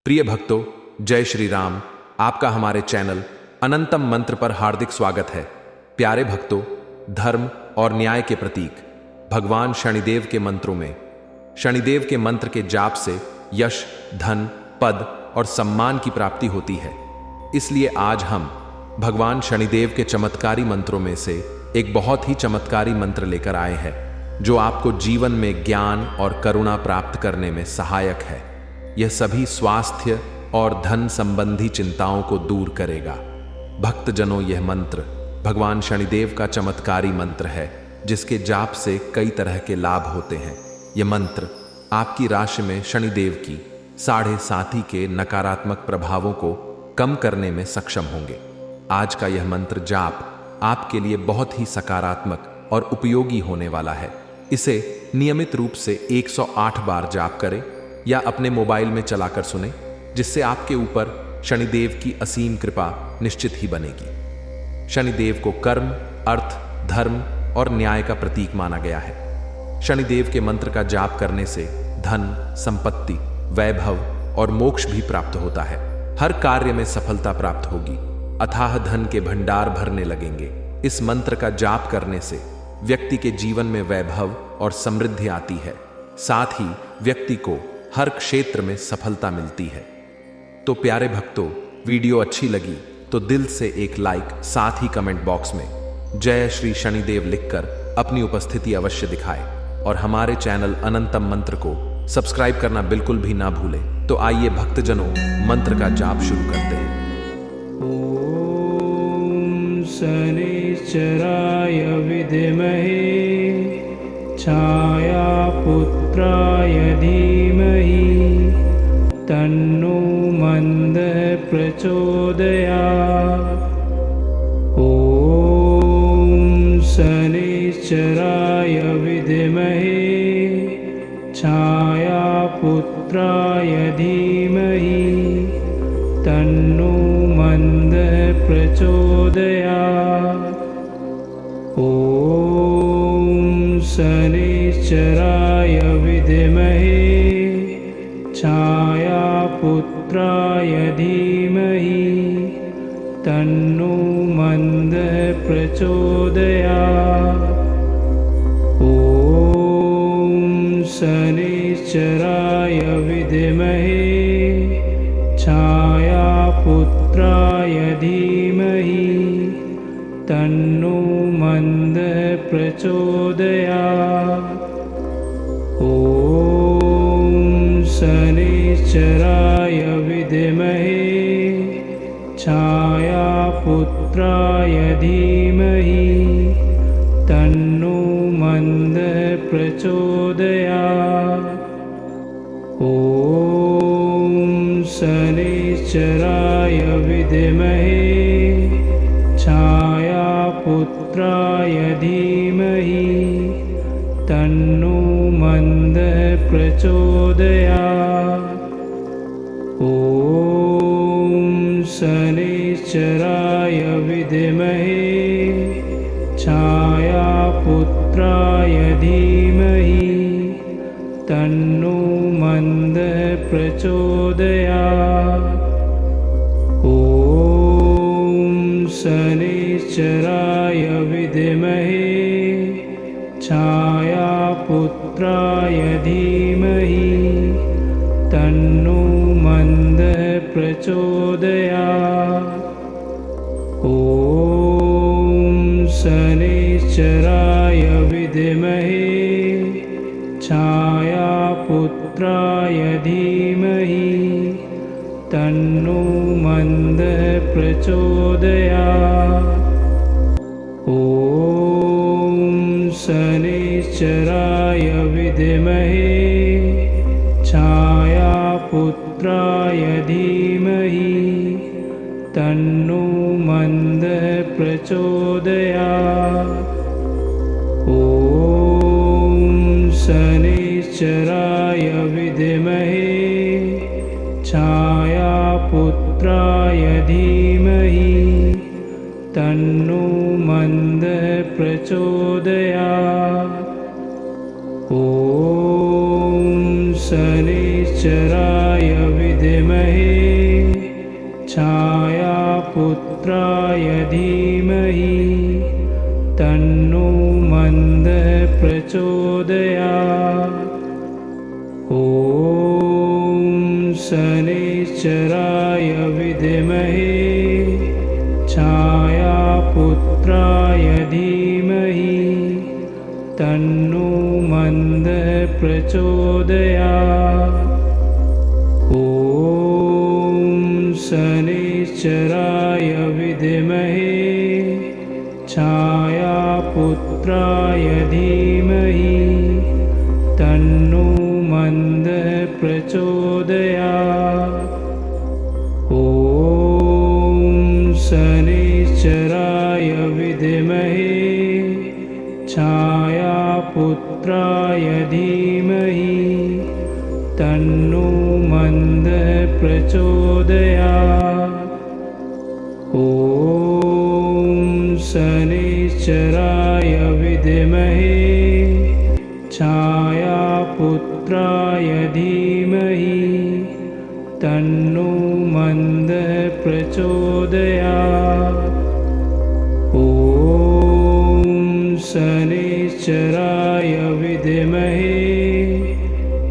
प्रिय भक्तों, जय श्री राम। आपका हमारे चैनल अनंतम मंत्र पर हार्दिक स्वागत है। प्यारे भक्तों, धर्म और न्याय के प्रतीक भगवान शनिदेव के मंत्रों में, शनिदेव के मंत्र के जाप से यश, धन, पद और सम्मान की प्राप्ति होती है। इसलिए आज हम भगवान शनिदेव के चमत्कारी मंत्रों में से एक बहुत ही चमत्कारी मंत्र लेकर आए हैं, जो आपको जीवन में ज्ञान और करुणा प्राप्त करने में सहायक है। यह सभी स्वास्थ्य और धन संबंधी चिंताओं को दूर करेगा। भक्तजनों, यह मंत्र भगवान शनिदेव का चमत्कारी मंत्र है, जिसके जाप से कई तरह के लाभ होते हैं। यह मंत्र आपकी राशि में शनिदेव की 7.5 के नकारात्मक प्रभावों को कम करने में सक्षम होंगे। आज का यह मंत्र जाप आपके लिए बहुत ही सकारात्मक और उपयोगी होने वाला है। इसे नियमित रूप से 108 बार जाप करें या अपने मोबाइल में चलाकर सुने, जिससे आपके ऊपर शनिदेव की असीम कृपा निश्चित ही बनेगी। शनिदेव को कर्म, अर्थ, धर्म और न्याय का प्रतीक माना गया है। शनिदेव के मंत्र का जाप करने से धन, संपत्ति, वैभव और मोक्ष भी प्राप्त होता है। हर कार्य में सफलता प्राप्त होगी, अथाह धन के भंडार भरने लगेंगे। इस मंत्र का जाप करने से व्यक्ति के जीवन में वैभव और समृद्धि आती है। साथ ही व्यक्ति को हर क्षेत्र में सफलता मिलती है। तो प्यारे भक्तों, वीडियो अच्छी लगी तो दिल से एक लाइक, साथ ही कमेंट बॉक्स में जय श्री शनिदेव लिखकर अपनी उपस्थिति अवश्य दिखाएं और हमारे चैनल अनंतम मंत्र को सब्सक्राइब करना बिल्कुल भी ना भूलें। तो आइए भक्तजनों, मंत्र का जाप शुरू करते हैं। ओम शनिश्चराय विद्महे छायापुत्राय धीमहि तन्नो मंदः प्रचोदयात्। ओम शनिश्चराय विद्महे छायापुत्राय धीमहि तन्नो मंदः प्रचोदयात्। ओम शनिश्चराय विद्महे छायापुत्राय धीमहि तन्नो मंदः प्रचोदयात्। ओम शनिश्चराय विद्महे छायापुत्राय धीमहि तन्नो मंदः प्रचोदयात्। ओम शनिश्चराय विद्महे छायापुत्राय धीमहि तन्नो मंदः प्रचोदयात्। ओम शनिश्चराय विद्महे छायापुत्राय धीमहि तन्नो मंदः प्रचोदयात्। ओम शनिश्चराय विद्महे छायापुत्राय धीमहि तन्नो मंदः प्रचोदयात्। ओम शनिश्चराय विद्महे छायापुत्राय धीमहि तन्नो मंदः प्रचोदयात्। ओम शनिश्चराय विद्महे छायापुत्राय धीमहि तन्नो मंदः प्रचोदयात्। ओम शनिश्चराय विद्महे छायापुत्राय धीमहि तन्नो मंदः प्रचोदयात्। ओम शनिश्चराय विद्महे छायापुत्राय धीमहि तन्नो मंदः प्रचोदयात्। ओम शनिश्चराय विद्महे विद्महे छायापुत्राय धीमहि तन्नो मन्दः प्रचोदयात्। ॐ शनैश्चराय विद्महे छायापुत्राय धीमहि तन्नो मन्दः प्रचोदयात्। ॐ शनैश्चराय विद्महे छायापुत्राय धीमहि तन्नो मन्दः प्रचोदयात्। ॐ शनैश्चराय विद्महे छायापुत्राय धीमहि तन्नो मन्दः प्रचोदयात्। ॐ शनैश्चराय विद्महे छायापुत्राय धीमहि तन्नो मन्दः प्रचोदयात्। ॐ शनैश्चराय विद्महे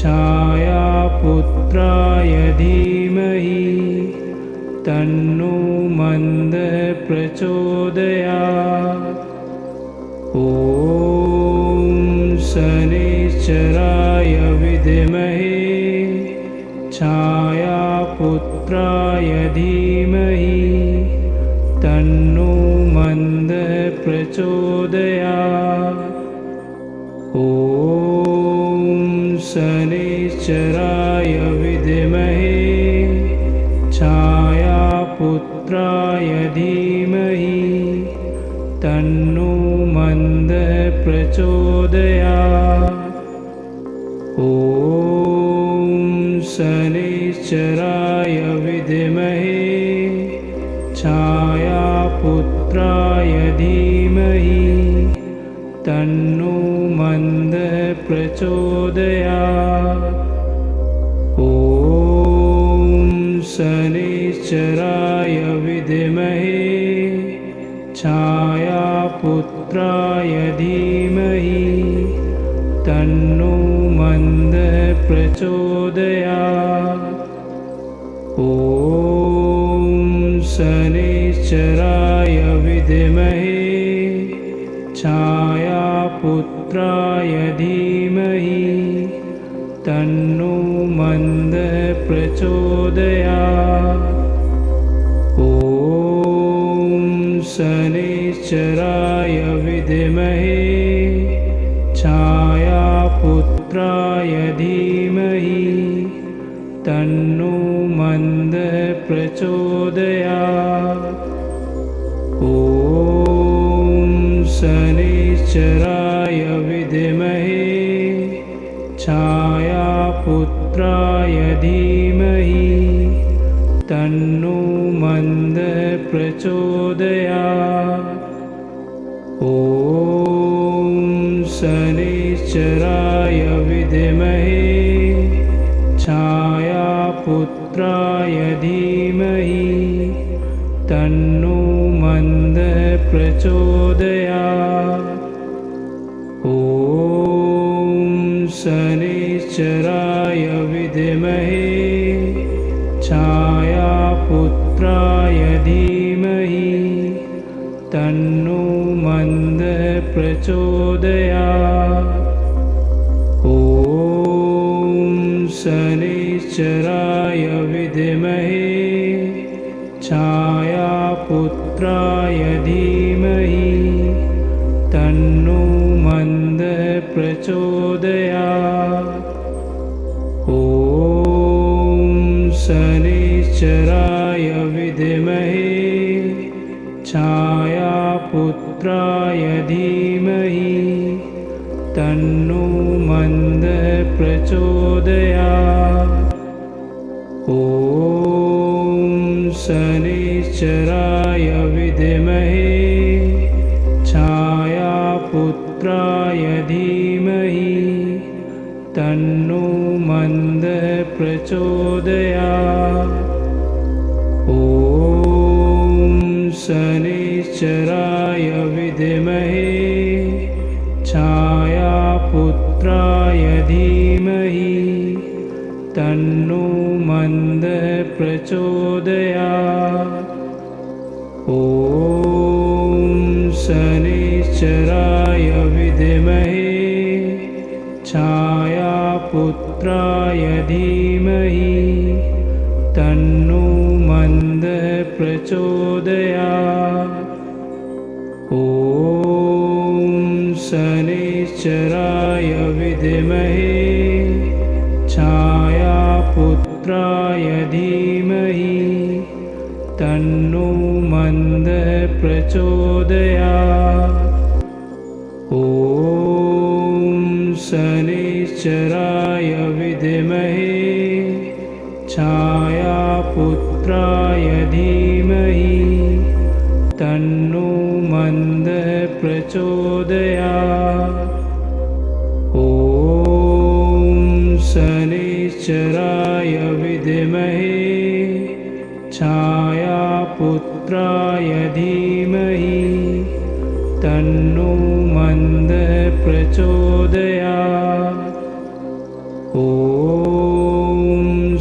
छायापुत्राय धीमहि तन्नो मन्दः प्रचोदयात्। ॐ शनैश्चराय विद्महे छायापुत्राय धीमहि तन्नो मन्दः प्रचोदयात्। ॐ शनैश्चराय विद्महे छायापुत्राय धीमहि तन्नो मन्दः प्रचोदयात्। ॐ शनैश्चराय विद्महे छायापुत्राय धीमहि तन्नो मन्दः प्रचोदयात्। ॐ शनैश्चराय विद्महे छायापुत्राय धीमहि तन्नो मन्दः प्रचोदयात्। ॐ शनैश्चराय विद्महे छायापुत्राय धीमहि तन्नो मन्दः प्रचोदयात्। ॐ शनैश्चराय विद्महे छायापुत्राय धीमहि तन्नो मन्दः प्रचोदयात्। ॐ शनैश्चराय विद्महे छायापुत्राय धीमहि तन्नो मन्दः प्रचोदयात्। ॐ शनैश्चराय विद्महे छायापुत्राय धीमहि तन्नो मन्दः प्रचोदयात्। ॐ शनैश्चराय विद्महे छायापुत्राय धीमहि तन्नो मन्दः प्रचोदयात्। ॐ शनैश्चराय विद्महे छायापुत्राय धीमहि तन्नो मन्दः प्रचोदयात्। ॐ शनैश्चराय विद्महे छायापुत्राय धीमहि तन्नो मन्दः प्रचोदयात्। ॐ शनैश्चराय विद्महे छायापुत्राय धीमहि तन्नो मन्दः प्रचोदयात्। शनैश्चराय विद्महे छायापुत्राय धीमहि तन्नो मन्दः प्रचोदयात्। ॐ शनैश्चराय विद्महे छायापुत्राय धीमहि तन्नो मन्दः प्रचोदयात्। ॐ शनैश्चराय विद्महे छायापुत्राय धीमहि तन्नो मन्दः प्रचोदयात्। ॐ शनैश्चराय विद्महे छायापुत्राय धीमहि तन्नो मन्दः प्रचोदयात्। ॐ शनैश्चराय विद्महे छायापुत्राय धीमहि तन्नो मन्दः प्रचोदयात्। ॐ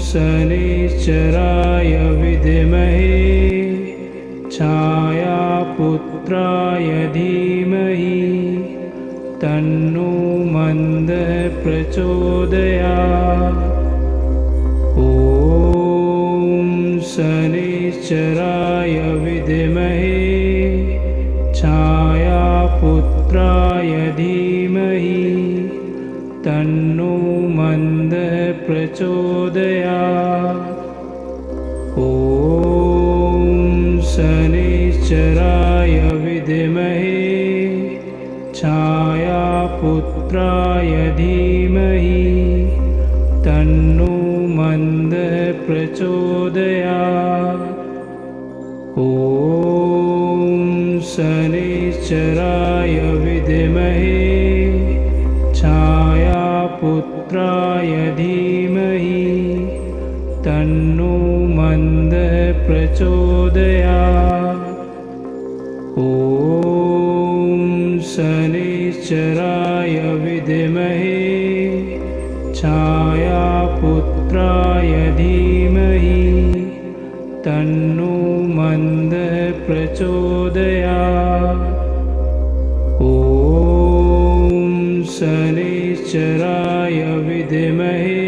शनैश्चराय विद्महे छायापुत्राय धीमहि तन्नो मन्दः प्रचोदयात्। ॐ शनैश्चराय विद्महे छायापुत्राय धीमहि तन्नो मन्दः प्रचोदयात्। ॐ शनैश्चराय विद्महे छायापुत्राय धीमहि तन्नो मन्दः प्रचोदयात्। ॐ शनैश्चराय विद्महे छायापुत्राय धीमहि तन्नो मन्दः प्रचोदयात्। ॐ शनैश्चराय विद्महे छायापुत्राय धीमहि तन्नो मन्दः प्रचोदयात्। ॐ शनैश्चराय विद्महे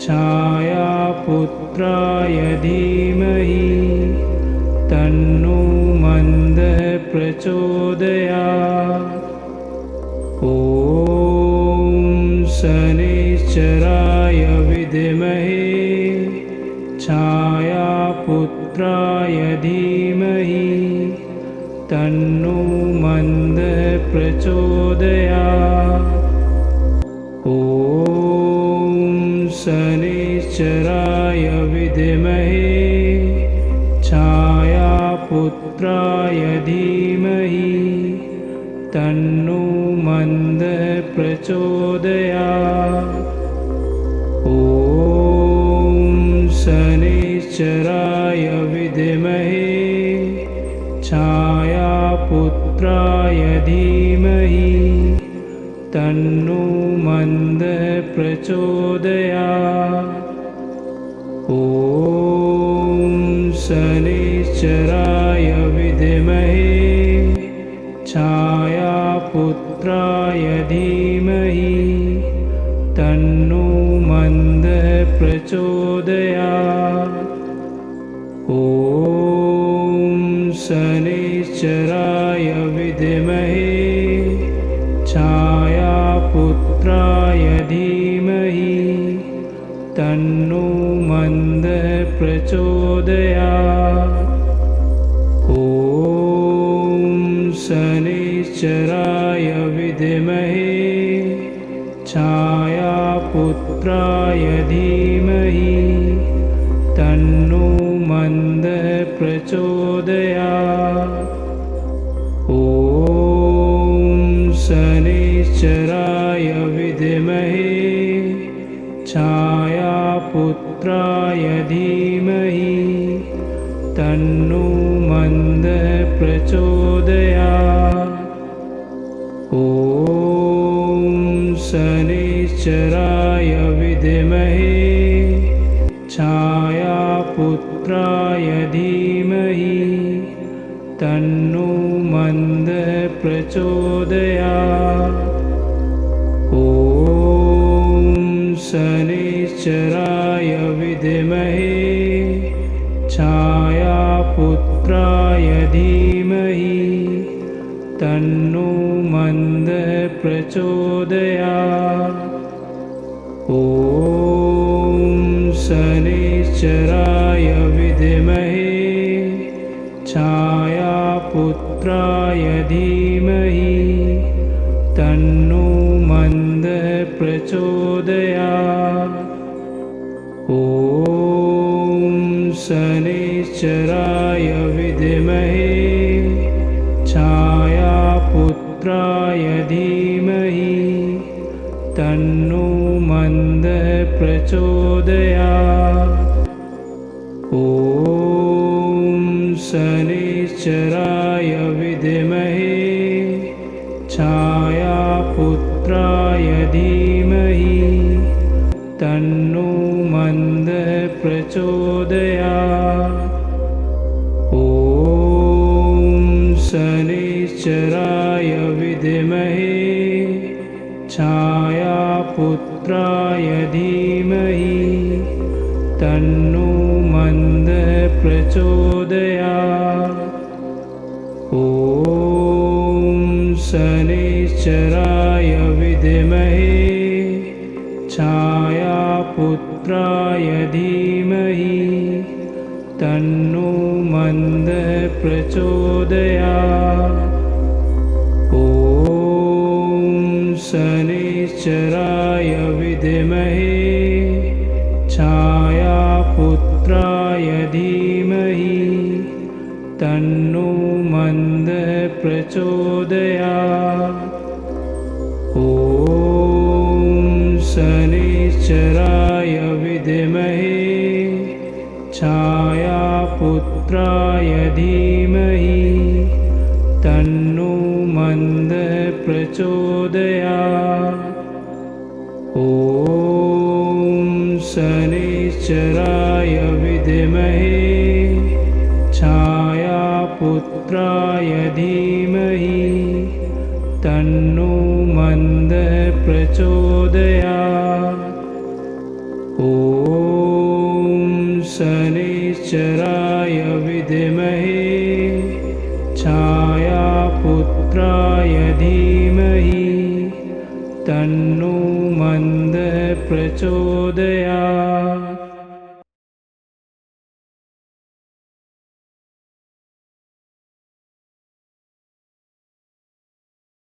छायापुत्राय धीमहि तन्नो मन्दः प्रचोदयात्। ॐ शनैश्चराय विद्महे छायापुत्राय धीमहि तन्नो मन्दः प्रचोदयात्। ॐ शनैश्चराय विद्महे छायापुत्राय धीमहि तन्नो मन्दः प्रचोदयात्। ॐ शनैश्चराय विद्महे छायापुत्राय धीमहि तन्नो मन्दः प्रचोदयात्। ॐ शनैश्चराय विद्महे छायापुत्राय धीमहि तन्नो मन्दः प्रचोदयात्। ॐ शनैश्चराय विद्महे छायापुत्राय धीमहि तन्नो मन्दः प्रचोदयात्। ॐ शनैश्चराय विद्महे छायापुत्राय धीमहि तन्नो मन्दः प्रचोदयात्। ॐ शनैश्चराय विद्महे छायापुत्राय धीमहि तन्नो मन्दः प्रचोदयात्। ॐ शनैश्चराय विद्महे छायापुत्राय धीमहि तन्नो मन्दः प्रचोदयात्। ॐ शनैश्चराय विद्महे छायापुत्राय धीमहि तन्नो मन्दः प्रचोदयात्। ॐ शनैश्चराय विद्महे छायापुत्राय धीमहि तन्नो मन्दः प्रचोदयात्। ॐ शनैश्चराय विद्महे छायापुत्राय धीमहि तन्नो मन्दः प्रचोदयात्। ॐ शनैश्चराय विद्महे छायापुत्राय धीमहि तन्नो मन्दः प्रचोदयात्। ॐ शनैश्चराय विद्महे छायापुत्राय धीमहि तन्नो मन्दः प्रचोदयात्। ॐ शनैश्चराय विद्महे छायापुत्राय धीमहि तन्नो मन्दः प्रचोदयात्। ॐ शनैश्चराय विद्महे छायापुत्राय धीमहि तन्नो मन्दः प्रचोदयात्। ॐ शनैश्चराय विद्महे छायापुत्राय धीमहि तन्नो मन्दः प्रचोदयात्। ॐ शनैश्चराय विद्महे छायापुत्राय धीमहि तन्नो मन्दः प्रचोदयात्। ॐ शनैश्चराय विद्महे छायापुत्राय धीमहि तन्नो मन्दः प्रचोदयात्।